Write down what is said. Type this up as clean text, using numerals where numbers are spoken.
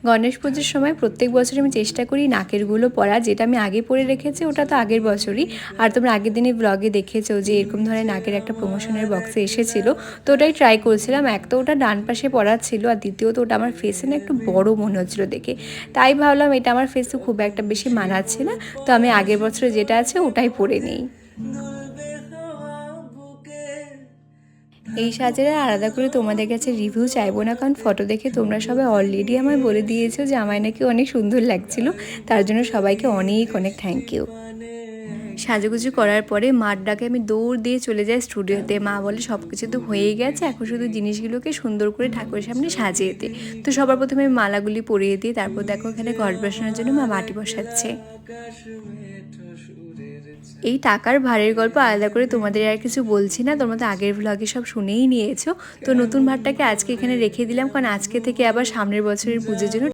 গণেশ পুজোর সময় প্রত্যেক বছর আমি চেষ্টা করি নাকেরগুলো পরা, যেটা আমি আগে পরে রেখেছি ওটা তো আগের বছরই। আর তোমরা আগের দিনে ব্লগে দেখেছো যে এরকম ধরনের নাকের একটা প্রমোশনের বক্সে এসেছিলো, তো ওটাই ট্রাই করছিলাম। এক তো ওটা ডান পাশে পরা ছিল, আর দ্বিতীয়ত ওটা আমার ফেসে না একটু বড় মনে হচ্ছিলো দেখে, তাই ভাবলাম এটা আমার ফেসে খুব একটা বেশি মানাচ্ছে না, তো আমি আগের বছরে যেটা আছে ওটাই পরে নিই। এই সাজের আর আলাদা করে তোমাদের কাছে রিভিউ চাইবো না, কারণ ফটো দেখে তোমরা সবাই অলরেডি আমায় বলে দিয়েছো যে আমায় নাকি অনেক সুন্দর লাগছিল, তার জন্য সবাইকে অনেক অনেক থ্যাংক ইউ। সাজুগুজু করার পরে মার ডাকে আমি দৌড় দিয়ে চলে যাই স্টুডিওতে। মা বলে সব কিছু তো হয়েই গেছে, এখন শুধু জিনিসগুলোকে সুন্দর করে ঠাকুরের সামনে সাজিয়ে দে। তো সবার প্রথমে আমি মালাগুলি পরিয়ে দিই, তারপর দেখো এখানে ঘর বসানোর জন্য মা মাটি বসাচ্ছে। এই টাকার ভারের গল্প আলাদা করে তোমাদের আর কিছু বলছি না, তোমরা তো আগের ভ্লগে সব শুনেই নিয়েছো। তো নতুন ভারটাকে আজকে এখানে রেখে দিলাম, কারণ আজকে থেকে আবার সামনের বছরের পুজোর জন্য